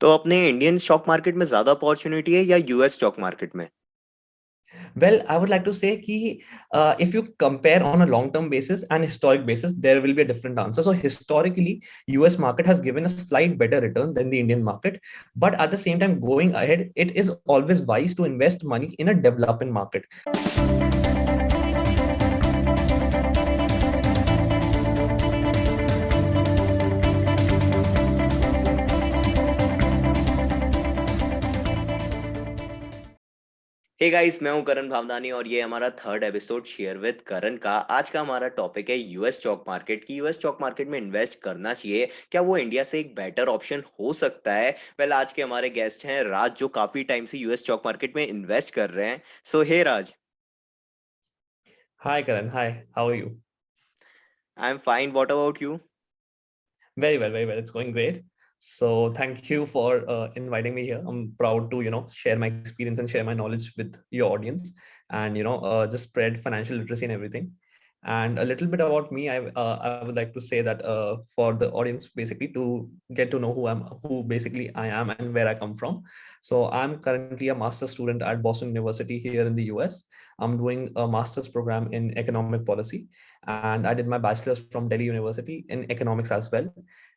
तो अपने Indian stock market में ज्यादा अपॉर्चुनिटी है या यूएस स्टॉक मार्केट में? Well, I would like to say कि if you compare on a long-term basis and historic basis, there will be a different answer. So historically, US market has given a slight better return than the Indian market, but at the same time, going ahead, it is always wise to invest money in a developing market. Hey guys, मैं हूं करण भावनानी और ये हमारा third episode share with Karan का। आज का हमारा topic है यूएस स्टॉक मार्केट की यूएस स्टॉक मार्केट में इन्वेस्ट करना चाहिए, क्या वो इंडिया से एक बेटर ऑप्शन हो सकता है? वेल, आज के हमारे गेस्ट हैं राज, जो काफी टाइम से यूएस स्टॉक मार्केट में इन्वेस्ट कर रहे हैं। सो हे राज। Hi, Karan. Hi, how are you? I am fine, what about you? Very well, very well. It's going great. So thank you for inviting me here. I'm proud to, share my experience and share my knowledge with your audience and, just spread financial literacy and everything. And a little bit about me, I would like to say that for the audience, basically to get to know who basically I am and where I come from. So I'm currently a master's student at Boston University here in the US. I'm doing a master's program in economic policy, and I did my bachelor's from Delhi University in economics as well.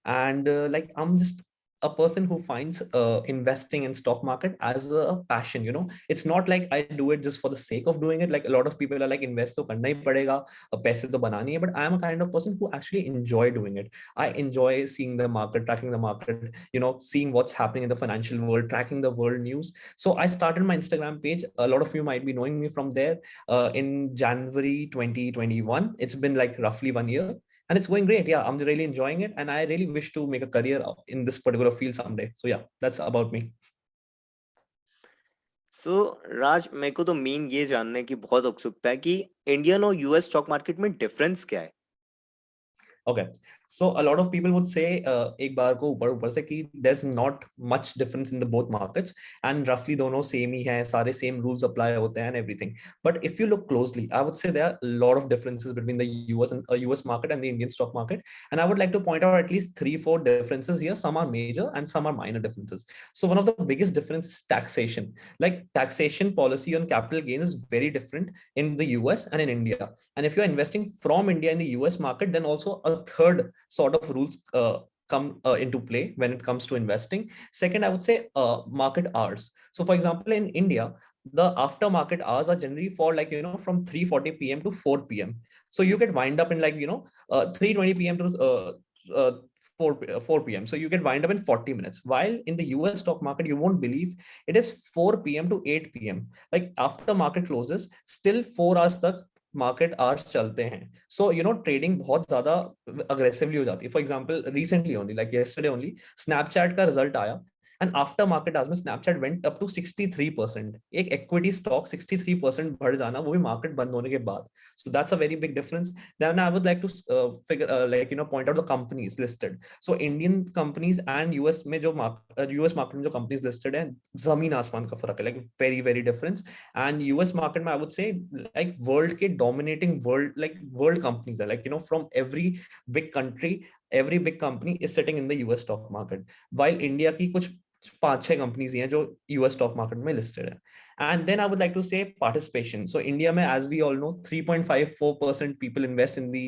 And like I'm just a person who finds investing in stock market as a passion. It's not like I do it just for the sake of doing it. Like a lot of people are like, invest to karna hi padega, paise to banani hai. But I am a kind of person who actually enjoy doing it. I enjoy seeing the market, tracking the market, seeing what's happening in the financial world, tracking the world news. So I started my Instagram page. A lot of you might be knowing me from there, in January 2021. It's been like roughly 1 year, and it's going great. Yeah, I'm really enjoying it, and I really wish to make a career in this particular field someday. So yeah, that's about me. सो राज, मेरे को तो main ये जानने की बहुत उत्सुकता है कि इंडियन और यूएस स्टॉक मार्केट में डिफरेंस क्या है। Okay, so a lot of people would say एक बार को ऊपर ऊपर से कि there's not much difference in the both markets, and roughly दोनों same ही हैं, सारे same rules apply होते हैं and everything. But if you look closely, I would say there are a lot of differences between the US and US market and the Indian stock market, and I would like to point out at least 3 4 differences here. Some are major and some are minor differences. So one of the biggest differences is taxation. Like taxation policy on capital gains is very different in the US and in India. And if you're investing from India in the US market, then also a third sort of rules come into play when it comes to investing. Second, I would say market hours. So, for example, in India, the aftermarket hours are generally for like from 3:40 p.m. to 4 p.m. So you get wind up in like 3:20 p.m. to 4 p.m. So you get wind up in 40 minutes. While in the US stock market, you won't believe it is 4 p.m. to 8 p.m. Like after market closes, still 4 hours तक market hours चलते हैं. सो trading बहुत ज्यादा aggressively हो जाती है. For example recently only, like yesterday only, Snapchat का result आया, एंड आफ्टर मार्केट आज में स्नैपचैट वेंट अप टू 63%. एक इक्विटी स्टॉक 63% बढ़ जाना, वो भी मार्केट बंद होने के बाद. So that's a very big difference. Then I would like to figure like point out the companies listed. So Indian companies and US में जो यूएस मार्केट में जो कंपनीज लिस्टेड है, जमीन आसमान का फर्क है. Like very very difference. And US market में I would say like world के dominating world companies are like from every big country, every big company is sitting in the US stock market, while India की कुछ 5 6 companies हैं जो US stock market में listed है. And then I would like to say participation. So India में, as we all know, 3.54% people invest in the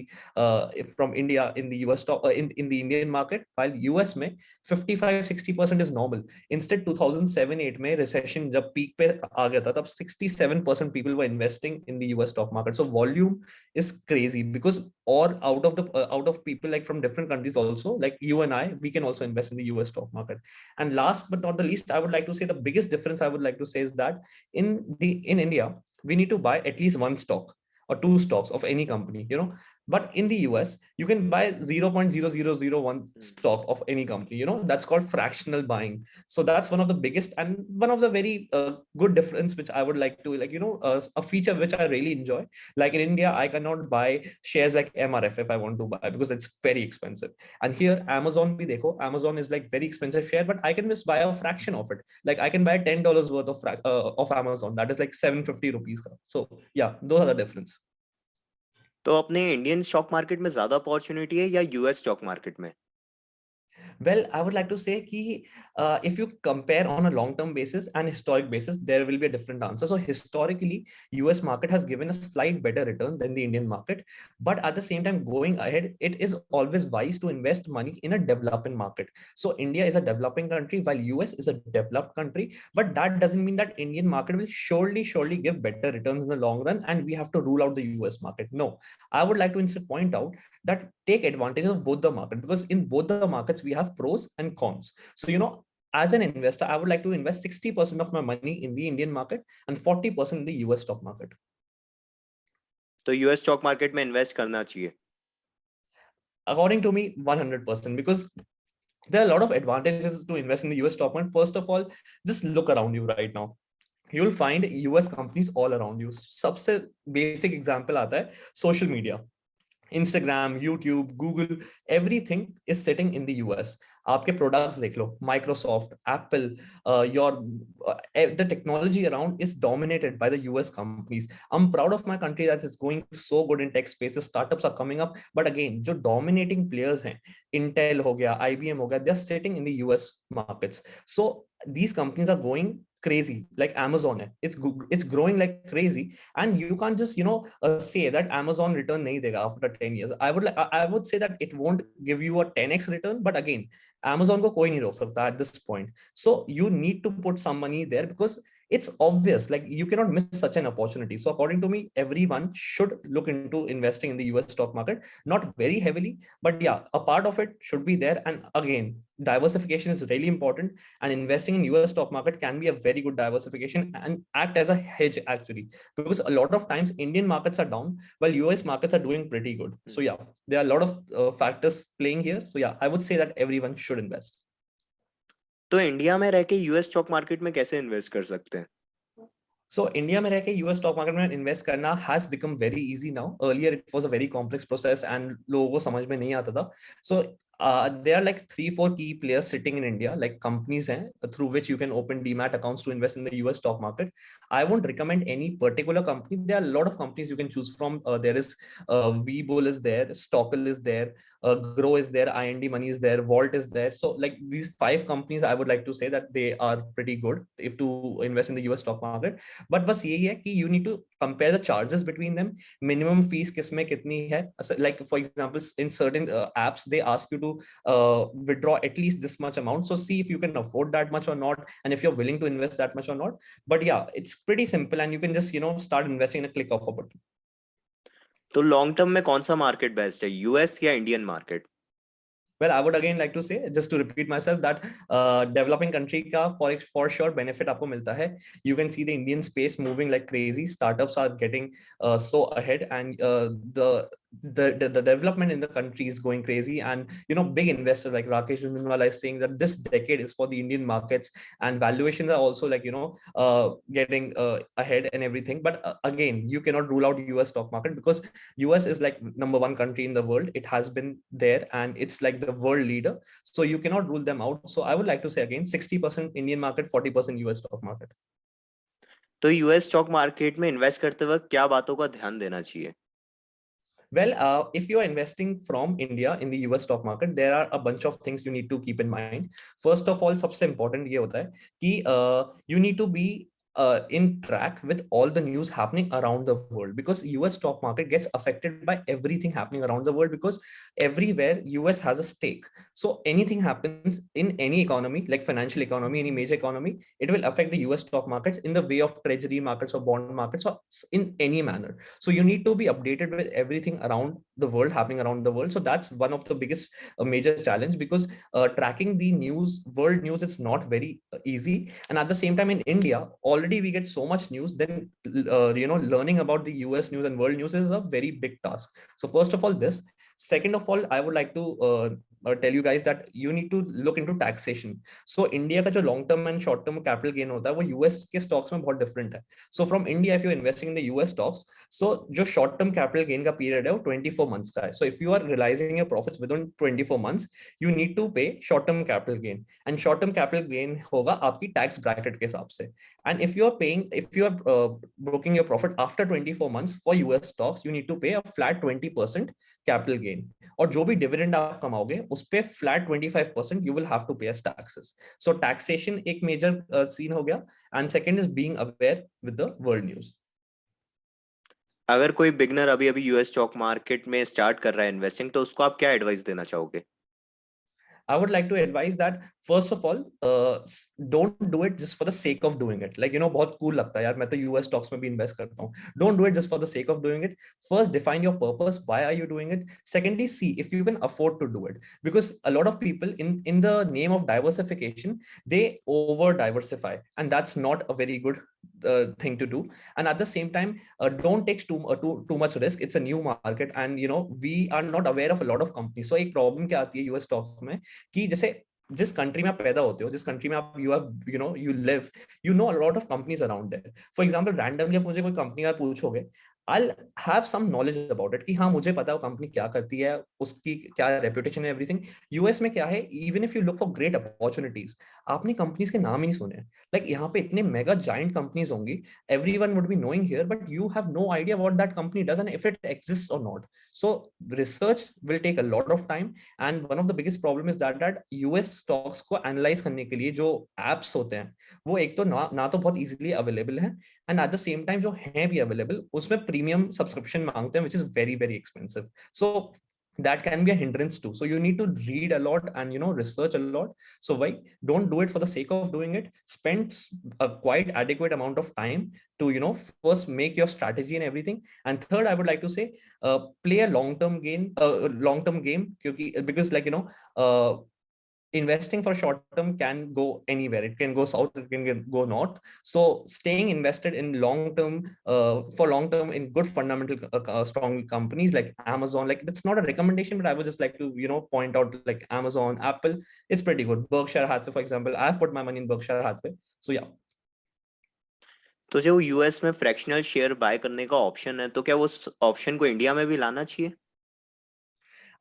from India in the US stock in the Indian market, while US में 55 60% is normal. Instead 2007-8 में recession जब peak पे आ गया था, तब 67% people were investing in the US stock market. So volume is crazy because, or out of people like from different countries also, like you and I, we can also invest in the US stock market. And last but not the least, I would like to say the biggest difference I would like to say is that in India, we need to buy at least one stock or two stocks of any company, but in the US, you can buy 0.0001 stock of any company. That's called fractional buying. So that's one of the biggest and one of the very good difference, which I would like to a feature which I really enjoy. Like in India, I cannot buy shares like MRF if I want to buy, because it's very expensive. And here, Amazon bhi dekho, Amazon is like very expensive share, but I can just buy a fraction of it. Like I can buy $10 worth of Amazon. That is like 750 rupees. So yeah, those are the difference. तो अपने Indian stock market में ज्यादा opportunity है या US stock market में? Well, I would like to say कि if you compare on a long-term basis and historic basis, there will be a different answer. So historically, US market has given a slight better return than the Indian market, but at the same time, going ahead, it is always wise to invest money in a developing market. So India is a developing country, while US is a developed country, but that doesn't mean that Indian market will surely give better returns in the long run, and we have to rule out the US market. No, I would like to instead point out that take advantage of both the market, because in both the markets we have pros and cons. So as an investor, I would like to invest 60% of my money in the Indian market and 40% in the US stock market. तो US stock market में invest करना चाहिए? According to me, 100%, because there are a lot of advantages to invest in the US stock market. First of all, just look around you right now. You'll find US companies all around you. सबसे basic example आता है social media. Instagram, YouTube, Google, everything is sitting in the US. आपके products देख लो, Microsoft, Apple, your the technology around is dominated by the US companies. I'm proud of my country that is going so good in tech spaces. Startups are coming up, but again, जो dominating players हैं, Intel हो गया, IBM हो गया, they're sitting in the US markets. So these companies are going crazy, like Amazon है, it's growing like crazy, and you can't just say that Amazon return nahi dega after 10 years. I would say that it won't give you a 10x return, but again, Amazon ko koi nahi rok sakta at this point. So you need to put some money there, because it's obvious, like you cannot miss such an opportunity. So according to me, everyone should look into investing in the US stock market, not very heavily, but yeah, a part of it should be there. And again, diversification is really important, and investing in US stock market can be a very good diversification and act as a hedge actually, because a lot of times Indian markets are down while US markets are doing pretty good. So yeah, there are a lot of factors playing here. So yeah, I would say that everyone should invest. तो India में रह के US stock market में कैसे invest कर सकते हैं? So India में रह के US stock market में invest करना has become very easy now. Earlier it was a very complex process and लोगों को समझ में नहीं आता था. So there are like 3-4 key players sitting in India, like companies हैं, through which you can open demat accounts to invest in the US stock market. I won't recommend any particular company. There are a lot of companies you can choose from. There is Webull is there, Stockle is there, Grow is there, IND Money is there, Vault is there. So like these 5 companies, I would like to say that they are pretty good if to invest in the US stock market. But बस यही है कि you need to compare the charges between them. Minimum fees किसमें कितनी है? Like for example, in certain apps, they ask you to withdraw at least this much amount. So see if you can afford that much or not, and if you're willing to invest that much or not. But yeah, it's pretty simple, and you can just start investing in a click of a button. तो long term में कौन सा market best है, US या Indian market? Well, I would again like to say, just to repeat myself, that developing country ka for sure benefit आपको मिलता है. You can see the Indian space moving like crazy. Startups are getting so ahead, and the development in the country is going crazy. And big investors like Rakesh Jhunjhunwala is saying that this decade is for the Indian markets, and valuations are also like getting ahead and everything. But again, you cannot rule out US stock market, because US is like number 1 country in the world. It has been there, and it's like the world leader. So you cannot rule them out. So I would like to say again, 60% Indian market, 40% US stock market. तो US stock market में invest करते वक्त क्या बातों का ध्यान देना चाहिए? Well, if you are investing from India in the US stock market, there are a bunch of things you need to keep in mind. First of all, सबसे important ये होता है कि you need to be in track with all the news happening around the world, because US stock market gets affected by everything happening around the world, because everywhere US has a stake. So anything happens in any economy, like financial economy, any major economy, it will affect the US stock markets in the way of treasury markets or bond markets, or in any manner. So you need to be updated with everything around the world, happening around the world. So that's one of the biggest major challenge, because tracking the news, world news, is not very easy. And at the same time, in India already we get so much news, then learning about the US news and world news is a very big task. So first of all this. Second of all, I would like to tell you guys that you need to look into taxation. So India का जो long term and short term capital gain होता है, वो US के stocks में बहुत different है. So from India, if you're investing in the US stocks, so जो short term capital gain का period है वो 24 months का है. So if you are realizing your profits within 24 months, you need to pay short term capital gain, and short term capital gain होगा आपकी tax bracket के हिसाब से. And if you are booking your profit after 24 months for US stocks, you need to pay a flat 20% capital gain. और जो भी dividend आप कमाओगे उस पे flat 25% you will have to pay as taxes. So taxation एक major scene हो गया. And second is being aware with the world news. अगर कोई बिगनर अभी अभी यूएस स्टॉक मार्केट में स्टार्ट कर रहा है इन्वेस्टिंग, तो उसको आप क्या एडवाइस देना चाहोगे? I would like to advise that first of all, don't do it just for the sake of doing it. Like, बहुत cool लगता है यार, मैं तो US stocks में भी invest करता हूँ. Don't do it just for the sake of doing it. First, define your purpose. Why are you doing it? Secondly, see if you can afford to do it. Because a lot of people in the name of diversification, they over diversify, and that's not a very good thing to do. And at the same time, don't take too much risk. It's a new market, and we are not aware of a lot of companies. So एक problem क्या आती है US stocks में कि जैसे जिस country में आप पैदा होते हो, जिस कंट्री में आप you live, you know a lot of companies around there. For example randomly आप मुझे कोई कंपनी का पूछोगे, I have some knowledge about it कि हाँ मुझे पता है वो कंपनी क्या करती है, उसकी क्या रेपुटेशन है, एवरीथिंग. यूएस में क्या है, even if you look for great opportunities, आपने कंपनीज के नाम ही नहीं सुने. लाइक यहाँ पे इतने मेगा जाइंट कंपनीज होंगी, everyone would be knowing here, but you have no idea what that company does and if it exists और not. So research will take a lot of time. And one of the biggest problem is that US stocks को analyse करने के लिए जो apps होते हैं, वो एक तो ना तो बहुत इजीली अवेलेबल है, and at the same time जो है भी अवेलेबल, उसमें प्रीमियम सब्सक्रिप्शन मांगते हैं, which is very very expensive. So that can be a hindrance too. So you need to read a lot and research a lot. So why don't do it for the sake of doing it. Spend a quite adequate amount of time to first make your strategy and everything. And third, I would like to say, play a long term game, because like investing for short term can go anywhere. It can go south, it can go north. So staying invested in long term, for long term, in good fundamental strong companies like Amazon, like it's not a recommendation, but I would just like to point out, like Amazon, Apple, it's pretty good. Berkshire Hathaway, for example, I've put my money in Berkshire Hathaway. So yeah. तो जो US में fractional share bye करने का option है, तो क्या उस option को इंडिया में भी लाना चाहिए?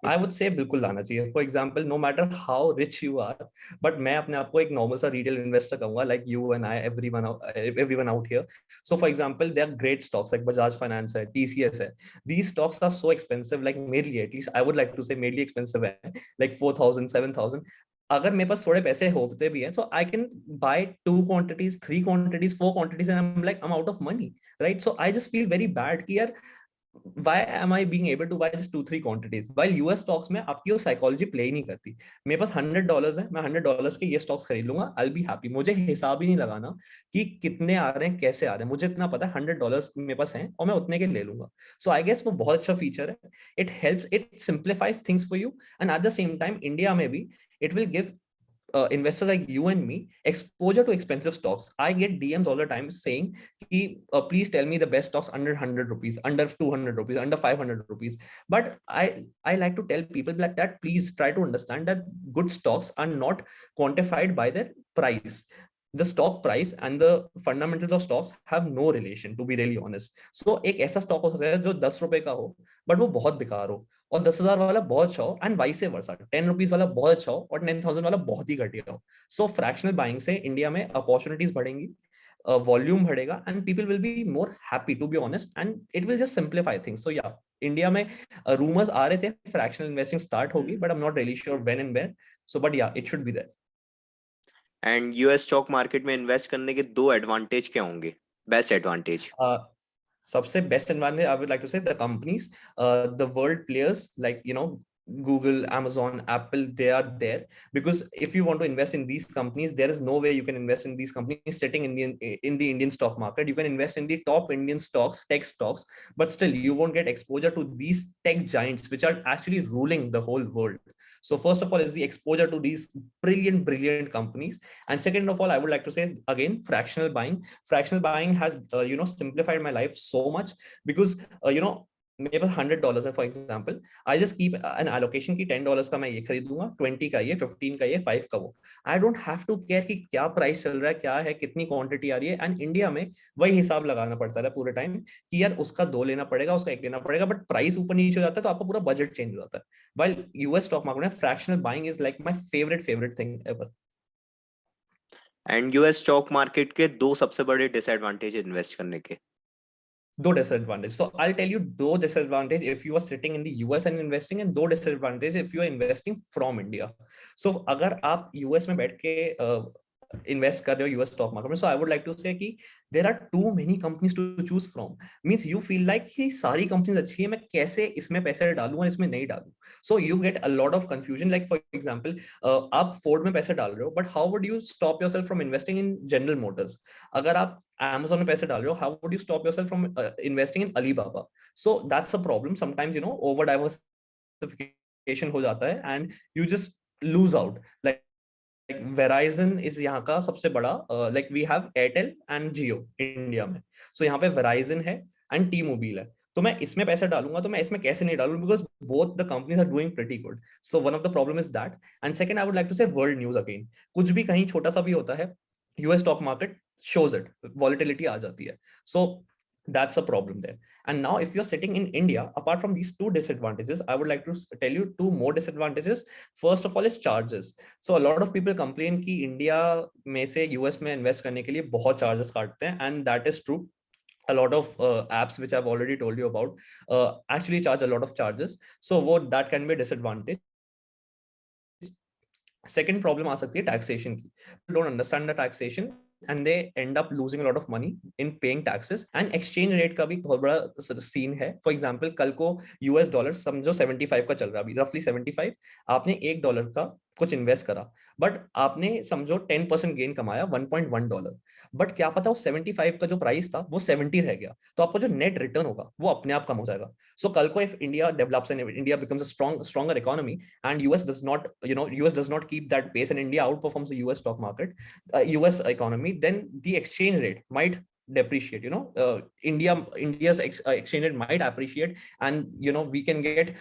आई वुड से बिल्कुल लाना चाहिए. For example, no matter how rich you are, but मैं अपने आप को एक नॉर्मल सा रिटेल इन्वेस्टर कहूंगा, like you and I, everyone out here. So for example, they are great stocks like Bajaj finance है, टीसीएस है. These stocks are so expensive, like मेरे लिए at least I would like to say मेरे लिए expensive है, like 4,000 7,000. अगर मेरे पास थोड़े पैसे होते भी हैं, तो I can buy 2 quantities, 3 quantities, 4 quantities, and I'm like, I'm out of money, right? So I just feel very bad कि यार, why am I being able to buy just 2-3 quantities? While US stocks में आपकी वो psychology play ही नहीं करती. मेरे पास $100 है, मैं $100 के ये स्टॉक्स खरीद लूंगा, I'll be happy. मुझे हिसाब ही नहीं लगाना कि कितने आ रहे हैं, कैसे आ रहे हैं. मुझे इतना पता है $100 मेरे पास हैं और मैं उतने के ले लूंगा. सो आई गेस वो बहुत अच्छा फीचर है. It helps, it simplifies things for you, and at the same time India में भी it will give investors like you and me exposure to expensive stocks. I get DMs all the time saying, please tell me the best stocks under 100 rupees, under 200 rupees, under 500 rupees. But I like to tell people like that, please try to understand that good stocks are not quantified by their price. The stock price and the fundamentals of stocks have no relation, to be really honest. So एक ऐसा stock हो सकता है जो 10 रुपए का हो, but वो बहुत बेकार हो, और 10,000 वाला बहुत अच्छा हो, एंड वाइस वर्सा, 10 रुपीज वाला बहुत अच्छा हो और 10,000 वाला बहुत ही घटिया हो. सो फ्रैक्शनल बाइंग से इंडिया में अपॉर्चुनिटीज बढ़ेंगी, वॉल्यूम बढ़ेगा, and people will be more happy, to be honest, and it will just simplify things. So yeah, India में रूमर्स आ रहे थे फ्रैक्शनल इन्वेस्टिंग स्टार्ट होगी, but I am not really sure when and where. So but yeah, it should be there. And US stock market में invest करने के दो advantage क्या होंगे, बेस्ट एडवांटेज? सबसे best environment, I would like to say, the companies, the world players like Google, Amazon, Apple, they are there. Because if you want to invest in these companies, there is no way you can invest in these companies sitting in the Indian stock market. You can invest in the top Indian stocks, tech stocks, but still you won't get exposure to these tech giants which are actually ruling the whole world. So first of all is the exposure to these brilliant companies. And second of all, I would like to say again, fractional buying. Fractional buying has simplified my life so much, because मेरे पास $100 है, for example, I just keep an allocation की $10 का मैं ये खरीदूंगा, 20 का ये, 15 का ये, 5 का वो. I don't have to care कि क्या प्राइस चल रहा है, क्या है, कितनी क्वांटिटी आ रही है. एंड इंडिया में वही हिसाब लगाना पड़ता है पूरे टाइम कि यार उसका 2 लेना पड़ेगा, उसका 1 लेना पड़ेगा, बट प्राइस ऊपर नीचे हो जाता है तो आपका पूरा बजट चेंज हो जाता है. वाइल यूएस स्टॉक मार्केट में fractional buying is like my favourite thing ever. And US stock market के दो सबसे बड़े डिसएडवांटेज इन्वेस्ट करने के? दो disadvantage. So I'll tell you दो disadvantage if you are sitting in the US and investing, and दो disadvantage if you are investing from India. So अगर आप US में बैठ के इन्वेस्ट कर रहे हो यूएस स्टॉक मार्केट में, so I would like to say कि there are too many companies to choose from. Means you feel like कि सारी कंपनीज अच्छी है, मैं कैसे इसमें पैसे डालूं और इसमें नहीं डालूं. So you get a lot of confusion. Like for example, आप फोर्ड में पैसे डाल रहे हो, but how would you stop yourself from investing in general Motors? अगर आप Amazon में पैसे डाल रहे हो, how would you stop yourself from investing in Alibaba? So that's a problem. Sometimes over diversification हो जाता है and you just lose out. Like Verizon is यहाँ का सबसे बड़ा. Like we have Airtel and Jio India में. सो यहाँ पे वेराइजन है एंड टी मोबाइल है. तो मैं इसमें पैसे डालूंगा तो मैं इसमें कैसे नहीं डालूं, because both the companies are doing pretty good. So one of the problem is that. And second, I would like to say world news again. कुछ भी कहीं छोटा सा भी होता है, US stock market shows it, volatility आ जाती है. So that's a problem there. And now if you're sitting in India, apart from these two disadvantages, I would like to tell you two more disadvantages. First of all is charges. So a lot of people complain कि India में से US में invest करने के लिए बहुत charges काटते हैं, and that is true. A lot of apps which I've already told you about actually charge a lot of charges. So what that can be a disadvantage. Second problem आ सकती है taxation की. People don't understand the taxation and they end up losing a lot of money in paying taxes. And exchange rate का भी बहुत बड़ा scene है. For example, कल को US डॉलर समझो 75 का चल रहा है अभी, roughly 75. आपने $1 का कुछ इन्वेस्ट करा, बट आपने समझो 10% गेन कमाया, $1.1. बट क्या पता वो 75 का जो प्राइस था वो 70 रह गया, तो आपको जो नेट रिटर्न होगा वो अपने आप कम हो जाएगा. सो कल को if India develops and India becomes a stronger economy, and US does not, US does not keep that pace and India outperforms the US stock market, US economy, then the exchange rate might depreciate. India's exchange rate might appreciate, and we can get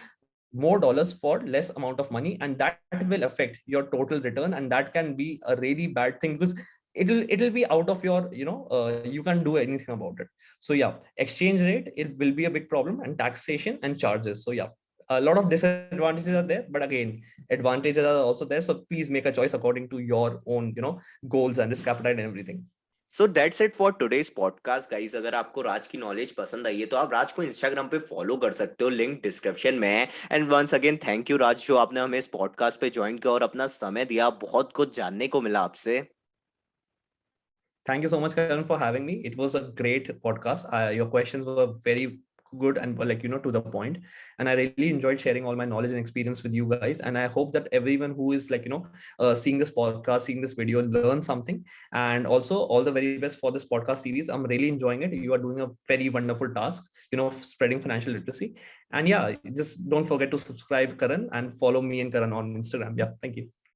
more dollars for less amount of money, and that will affect your total return, and that can be a really bad thing, because it'll be out of your, you can't do anything about it. So yeah, exchange rate, it will be a big problem, and taxation and charges. So yeah, a lot of disadvantages are there, but again, advantages are also there. So please make a choice according to your own, goals and risk appetite and everything. So that's it for today's podcast guys. अगर आपको राज की knowledge पसंद आई है तो आप राज को Instagram पे follow कर सकते हो, लिंक डिस्क्रिप्शन में है. And once again thank you Raj, जो आपने हमें इस पॉडकास्ट पे ज्वाइन किया और अपना समय दिया. बहुत कुछ जानने को मिला आपसे. Thank you so much, Karan, for having me. It was a great podcast. Your questions were very good and, like, to the point. And I really enjoyed sharing all my knowledge and experience with you guys. And I hope that everyone who is, like, seeing this podcast, seeing this video, learn something. And also all the very best for this podcast series. I'm really enjoying it. You are doing a very wonderful task, spreading financial literacy. And yeah, just don't forget to subscribe, Karan, and follow me and Karan on Instagram. Yeah, thank you.